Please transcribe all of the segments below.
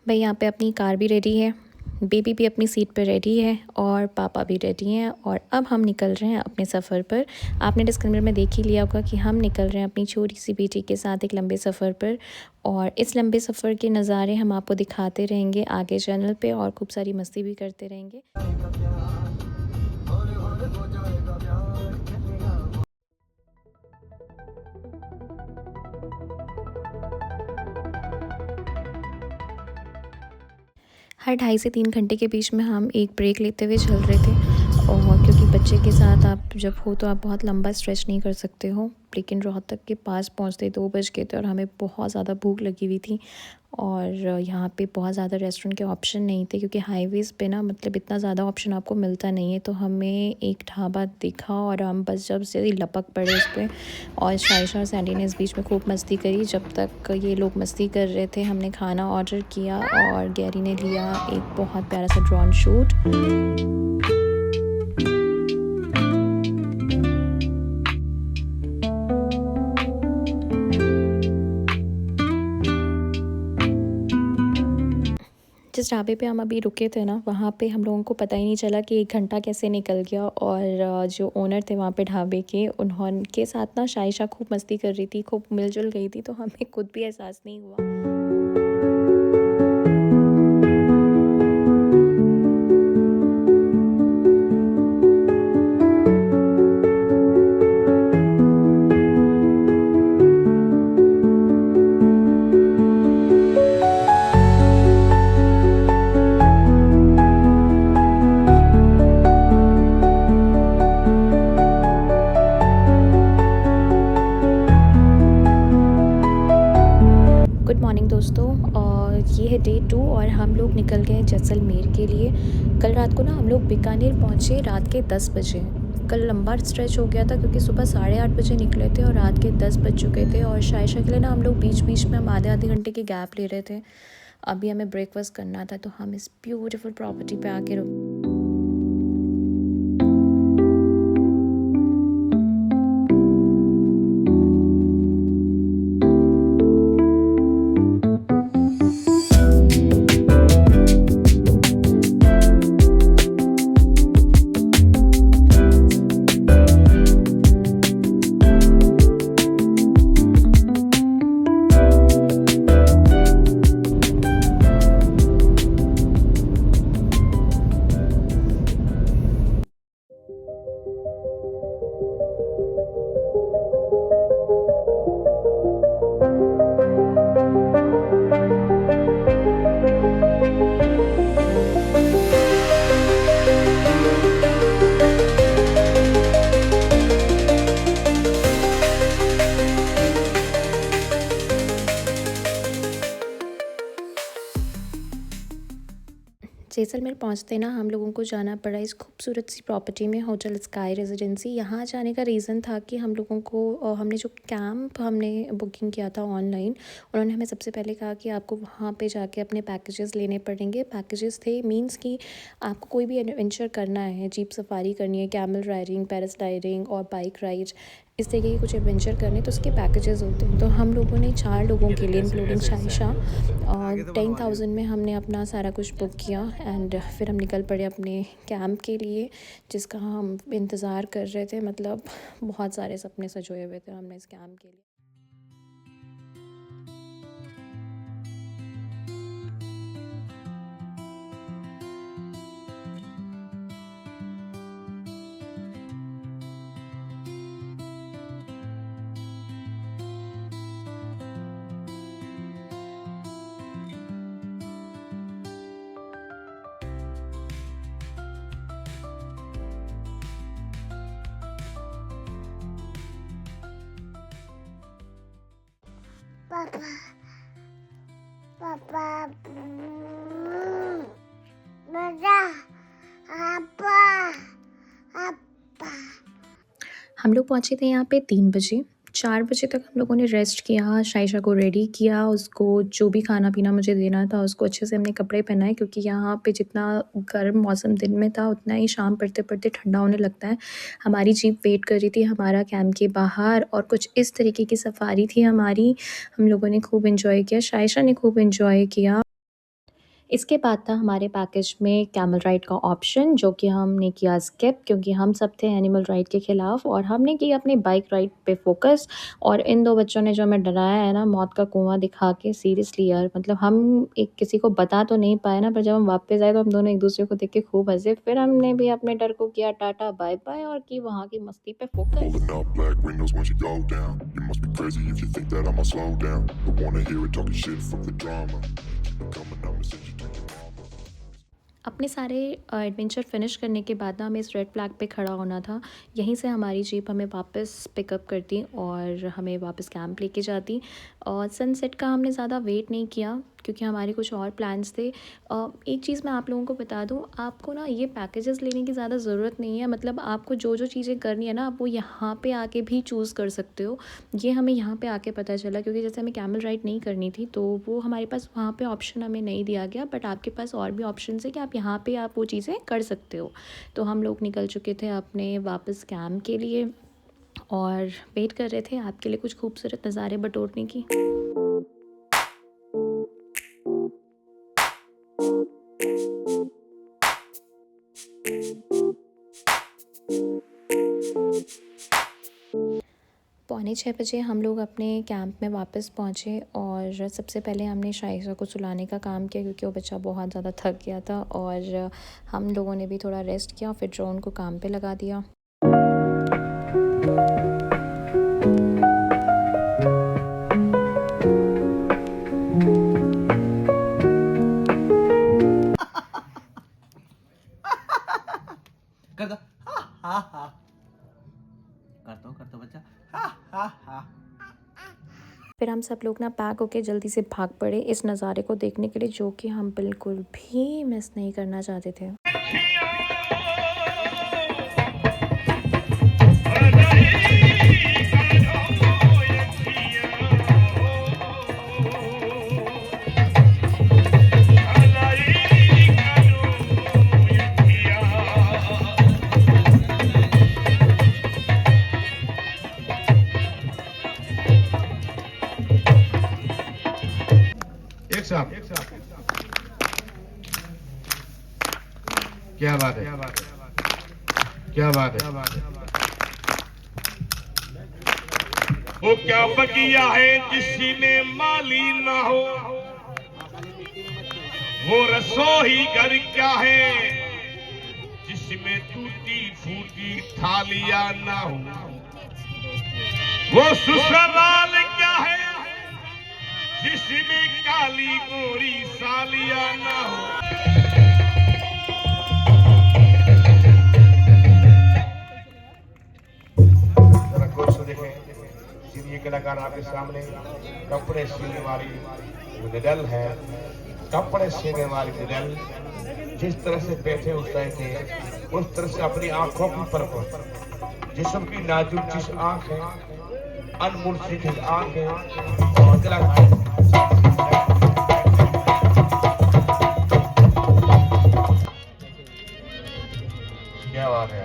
भाई यहाँ पे अपनी कार भी रेडी है, बेबी भी अपनी सीट पर रेडी है और पापा भी रेडी हैं और अब हम निकल रहे हैं अपने सफ़र पर। आपने डिस्क्लेमर में देख ही लिया होगा कि हम निकल रहे हैं अपनी छोटी सी बेटी के साथ एक लंबे सफ़र पर, और इस लंबे सफ़र के नज़ारे हम आपको दिखाते रहेंगे आगे चैनल पे और खूब सारी मस्ती भी करते रहेंगे। हर 2.5 से 3 घंटे के बीच में हम एक ब्रेक लेते हुए चल रहे थे, और क्योंकि बच्चे के साथ आप जब हो तो आप बहुत लंबा स्ट्रेच नहीं कर सकते हो। लेकिन रोहतक के पास पहुंचते 2 बज गए थे और हमें बहुत ज़्यादा भूख लगी हुई थी, और यहाँ पे बहुत ज़्यादा रेस्टोरेंट के ऑप्शन नहीं थे क्योंकि हाईवेज़ पे ना मतलब इतना ज़्यादा ऑप्शन आपको मिलता नहीं है। तो हमें एक ढाबा दिखा और हम बस जब से लपक पड़े उस पर, और शायशा और सैंडी ने इस बीच में खूब मस्ती करी। जब तक ये लोग मस्ती कर रहे थे हमने खाना ऑर्डर किया और गैरी ने लिया एक बहुत प्यारा सा ड्रोन शूट। जिस ढाबे पे हम अभी रुके थे ना, वहाँ पे हम लोगों को पता ही नहीं चला कि 1 घंटा कैसे निकल गया। और जो ओनर थे वहाँ पे ढाबे के, उनके साथ ना शायशा खूब मस्ती कर रही थी, खूब मिलजुल गई थी, तो हमें खुद भी एहसास नहीं हुआ। गुड मॉर्निंग दोस्तों, और ये है डे 2 और हम लोग निकल गए जैसलमेर के लिए। कल रात को ना हम लोग बीकानेर पहुँचे रात के 10 बजे। कल लंबा स्ट्रेच हो गया था क्योंकि सुबह 8:30 बजे निकले थे और रात के 10 बज चुके थे। और शायशा के लिए ना हम लोग बीच बीच में हम आधे घंटे के गैप ले रहे थे। अभी हमें ब्रेकफास्ट करना था, तो हम इस ब्यूटीफुल प्रॉपर्टी पे आके रुक। जैसलमेर पहुँचते ना हम लोगों को जाना पड़ा इस खूबसूरत सी प्रॉपर्टी में, होटल स्काई रेजिडेंसी। यहाँ जाने का रीज़न था कि हम लोगों को हमने जो कैंप हमने बुकिंग किया था ऑनलाइन, उन्होंने हमें सबसे पहले कहा कि आपको वहाँ पे जाके अपने पैकेजेस लेने पड़ेंगे। पैकेजेस थे मींस कि आपको कोई भी एडवेंचर करना है, जीप सफारी करनी है, कैमल राइडिंग, पैरास्लाइडिंग और बाइक राइड, इस तरीके के कुछ एडवेंचर करने, तो उसके पैकेजेस होते हैं। तो हम लोगों ने 4 लोगों के लिए इंक्लूडिंग शायशा 10,000 में हमने अपना सारा कुछ बुक किया। एंड फिर हम निकल पड़े अपने कैंप के लिए जिसका हम इंतज़ार कर रहे थे। मतलब बहुत सारे सपने सजोए हुए थे हमने इस कैंप के लिए। पापा पापा मजा पापा पापा। हम लोग पहुँचे थे यहाँ पे 3 बजे। 4 बजे तक हम लोगों ने रेस्ट किया, शाइशा को रेडी किया, उसको जो भी खाना-पीना मुझे देना था उसको अच्छे से हमने कपड़े पहनाए क्योंकि यहाँ पे जितना गर्म मौसम दिन में था उतना ही शाम पड़ते-पड़ते ठंडा होने लगता है। हमारी जीप वेट कर रही थी हमारा कैंप के बाहर और कुछ इस तरीके की सफ़ारी थी हमारी। हम लोगों ने खूब एन्जॉय किया, शाइशा ने खूब एन्जॉय किया। इसके बाद था हमारे पैकेज में कैमल राइड का ऑप्शन जो कि हमने किया स्किप क्योंकि हम सब थे एनिमल राइड के ख़िलाफ़ और हमने किया अपनी बाइक राइड पे फ़ोकस। और इन 2 बच्चों ने जो हमें डराया है ना मौत का कुआँ दिखा के, सीरियसली यार, मतलब हम एक किसी को बता तो नहीं पाए ना, पर जब हम वापस आए तो हम दोनों एक-दूसरे को देख के खूब हँसे। फिर हमने भी अपने डर को किया टाटा बाय-बाय और की वहाँ की मस्ती पे focus. Pulling up black windows once you go down. You must be crazy if you think that I'ma slow down. Don't wanna hear it talking shit, fuck the drama. Keep it coming, I'ma send you to your mama. अपने सारे adventure finish करने के बाद ना हमें इस red flag पे खड़ा होना था। यहीं से हमारी जीप हमें वापस पिकअप करती और हमें वापस कैंप लेके जाती। और सनसेट का हमने ज़्यादा वेट नहीं किया क्योंकि हमारे कुछ और प्लान्स थे। एक चीज़ मैं आप लोगों को बता दूँ, आपको ना ये पैकेजेस लेने की ज़्यादा ज़रूरत नहीं है। मतलब आपको जो-जो चीज़ें करनी है ना, आप वो यहाँ पे आके भी चूज़ कर सकते हो। ये हमें यहाँ पे आके पता चला क्योंकि जैसे हमें कैमल राइड नहीं करनी थी तो वो हमारे पास वहाँ पे ऑप्शन हमें नहीं दिया गया, बट आपके पास और भी ऑप्शंस है कि आप यहाँ पे आप वो चीज़ें कर सकते हो। तो हम लोग निकल चुके थे अपने वापस कैंप के लिए और वेट कर रहे थे आपके लिए कुछ खूबसूरत नज़ारे बटोरने की। पौने 6 बजे हम लोग अपने कैंप में वापस पहुँचे और सबसे पहले हमने शाइशा को सुलाने का काम किया क्योंकि वो बच्चा बहुत ज़्यादा थक गया था और हम लोगों ने भी थोड़ा रेस्ट किया, फिर ड्रोन को काम पे लगा दिया। कर दो हा हा करता हूँ बच्चा हा। फिर हम सब लोग ना पैक होके जल्दी से भाग पड़े इस नज़ारे को देखने के लिए जो कि हम बिल्कुल भी मिस नहीं करना चाहते थे। एक साथ क्या बात है, क्या बात है। वो क्या बकिया है जिसमें माली ना हो, वो रसोई घर क्या है जिसमें टूटी फूटी थालियां ना हो, वो ससुराल क्या है जिसमें काली गोरी सालियां ना हो। जरा गौर से देखें, सीनियर कलाकार आपके सामने कपड़े सीने वाली निडल है, कपड़े सीने वाली निडल जिस तरह से बैठे उठते थे उस तरह से अपनी आंखों की परख, जिस्म की नाजुक जिस आंख है, अनमोल सी जिस आंख है और क्या बात है।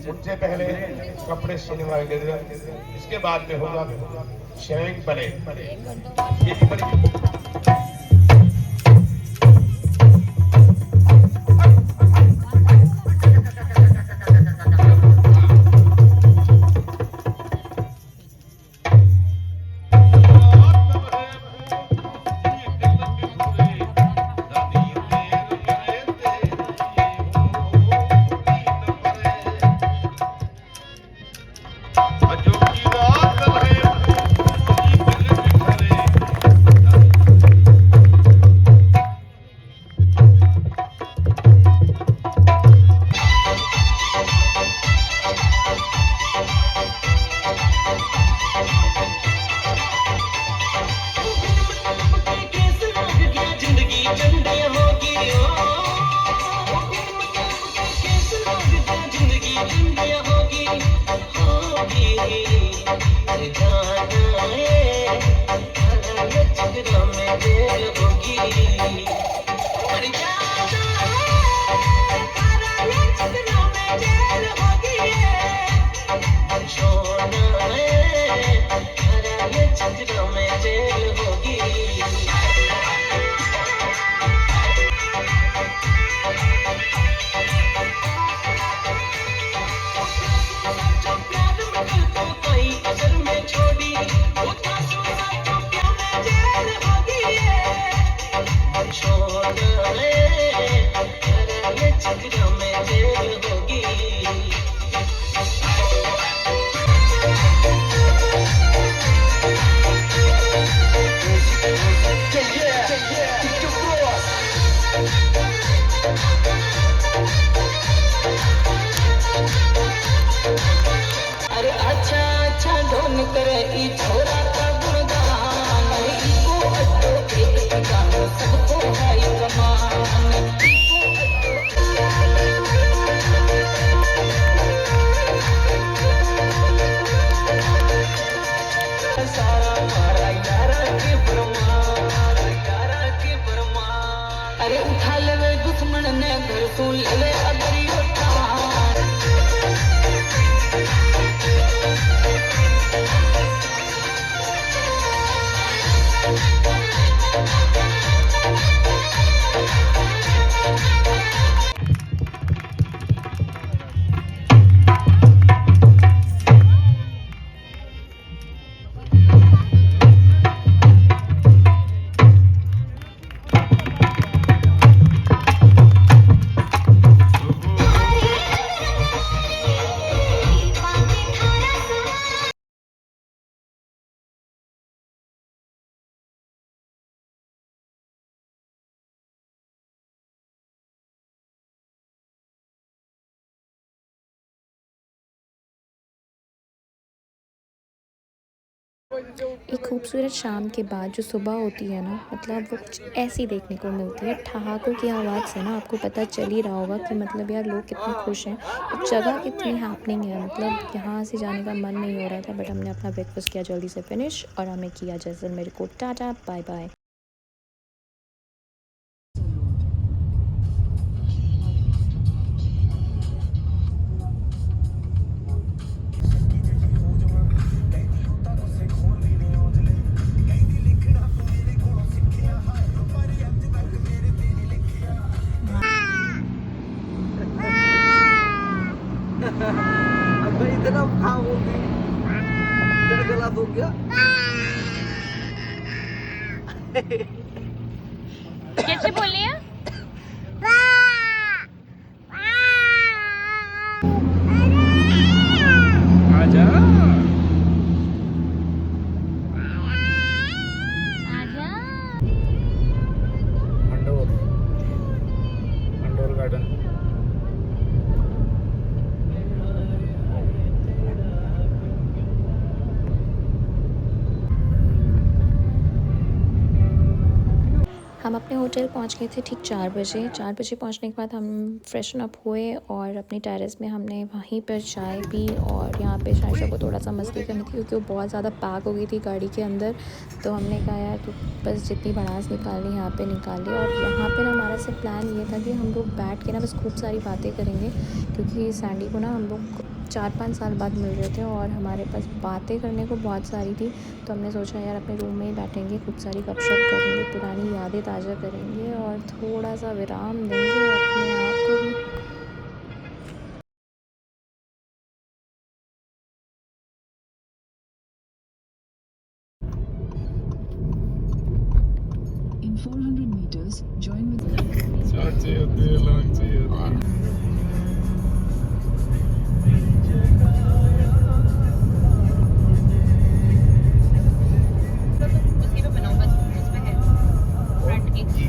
सबसे पहले कपड़े सीने वाले, इसके बाद में होगा शेविंग परेड। ये भी बड़ी अरे उठा लेवे दुश्मन ने घर सुन ले अगरी उठा एक खूबसूरत शाम के बाद जो सुबह होती है ना, मतलब वो कुछ ऐसी देखने को मिलती है। ठहाकों की आवाज़ से ना आपको पता चल ही रहा होगा कि मतलब यार लोग कितने खुश हैं, तो जगह कितनी हैपनिंग है। मतलब यहाँ से जाने का मन नहीं हो रहा था, बट हमने अपना ब्रेकफास्ट किया जल्दी से फिनिश और हमें किया जैसलमेर को टाटा बाय बाय। अब इतना खाओगी तेरा गला हो गया। कैसे बोलनी है? आजा आजा। मंडोर गार्डन। हम अपने होटल पहुंच गए थे ठीक 4 बजे। 4 बजे पहुंचने के बाद हम फ्रेशन अप हुए और अपनी टेरेस में हमने वहीं पर चाय पी। और यहाँ पे शायशा को थोड़ा सा मस्ती करनी थी क्योंकि वो बहुत ज़्यादा पैक हो गई थी गाड़ी के अंदर। तो हमने कहा यार तो बस जितनी भड़ास निकालनी यहाँ पे निकाल ली। और यहाँ पे ना हमारा से प्लान ये था कि हम लोग बैठ के ना बस खूब सारी बातें करेंगे, क्योंकि सैंडी को ना हम लोग 4-5 साल बाद मिल रहे थे और हमारे पास बातें करने को बहुत सारी थी। तो हमने सोचा यार अपने रूम में ही बैठेंगे, खूब सारी गपशप करेंगे, पुरानी यादें ताज़ा करेंगे और थोड़ा सा विराम देंगे अपने आप को भी। In 400 meters, join with चाची होती है, लांची होती है। उसी पे बनाओ बस, उसमें है फ्रंट की।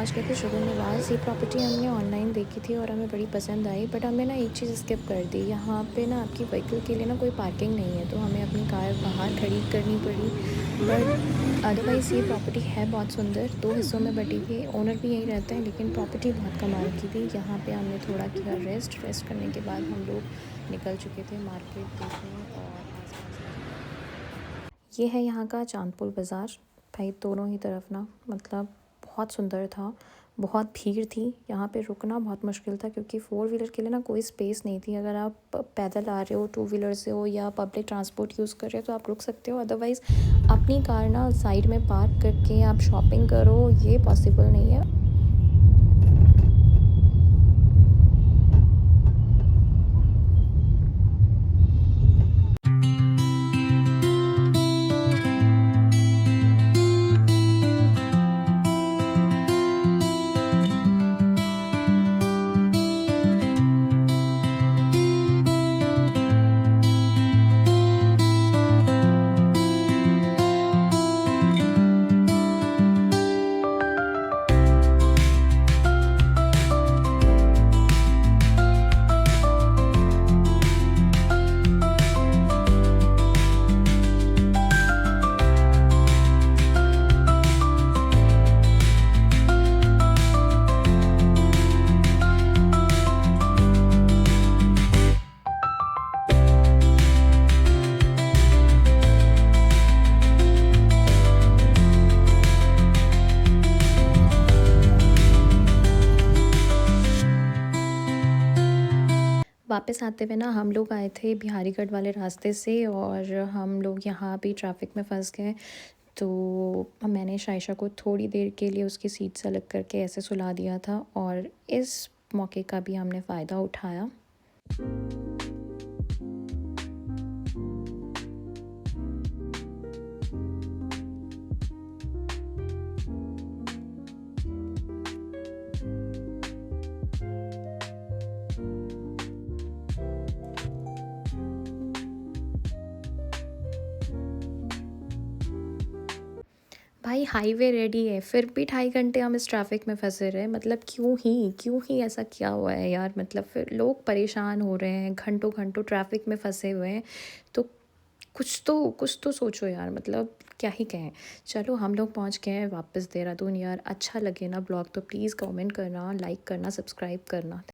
पहुंच गए थे शुगर निवास। ये प्रॉपर्टी हमने ऑनलाइन देखी थी और हमें बड़ी पसंद आई, बट हमें ना एक चीज़ स्किप कर दी। यहाँ पे ना आपकी व्हीकल के लिए ना कोई पार्किंग नहीं है, तो हमें अपनी कार बाहर खड़ी करनी पड़ी। बट अदरवाइज़ ये प्रॉपर्टी है बहुत सुंदर, 2 हिस्सों में बटी हुई है। ओनर भी यहीं रहते हैं, लेकिन प्रॉपर्टी बहुत कमाल की थी। यहाँ पे हमने थोड़ा किया रेस्ट करने के बाद हम लोग निकल चुके थे मार्केट देखने और आसपास। ये है यहाँ का चांदपुर बाज़ार। भाई दोनों ही तरफ ना मतलब बहुत सुंदर था, बहुत भीड़ थी। यहाँ पे रुकना बहुत मुश्किल था क्योंकि 4 व्हीलर के लिए ना कोई स्पेस नहीं थी। अगर आप पैदल आ रहे हो, 2 व्हीलर से हो या पब्लिक ट्रांसपोर्ट यूज़ कर रहे हो तो आप रुक सकते हो, अदरवाइज़ अपनी कार ना साइड में पार्क करके आप शॉपिंग करो, ये पॉसिबल नहीं है। वापस आते हुए ना हम लोग आए थे बिहारीगढ़ वाले रास्ते से और हम लोग यहाँ भी ट्रैफिक में फंस गए। तो मैंने शाइशा को थोड़ी देर के लिए उसकी सीट से अलग करके ऐसे सुला दिया था और इस मौके का भी हमने फ़ायदा उठाया। भाई हाईवे रेडी है, फिर भी 2.5 घंटे हम इस ट्रैफिक में फंसे रहे। मतलब क्यों ही ऐसा क्या हुआ है यार। मतलब फिर लोग परेशान हो रहे हैं, घंटों घंटों ट्रैफिक में फंसे हुए हैं, तो कुछ तो सोचो यार। मतलब क्या ही कहें। चलो हम लोग पहुंच गए हैं वापस देहरादून। यार अच्छा लगे ना ब्लॉग तो प्लीज़ कमेंट करना, लाइक करना, सब्सक्राइब करना।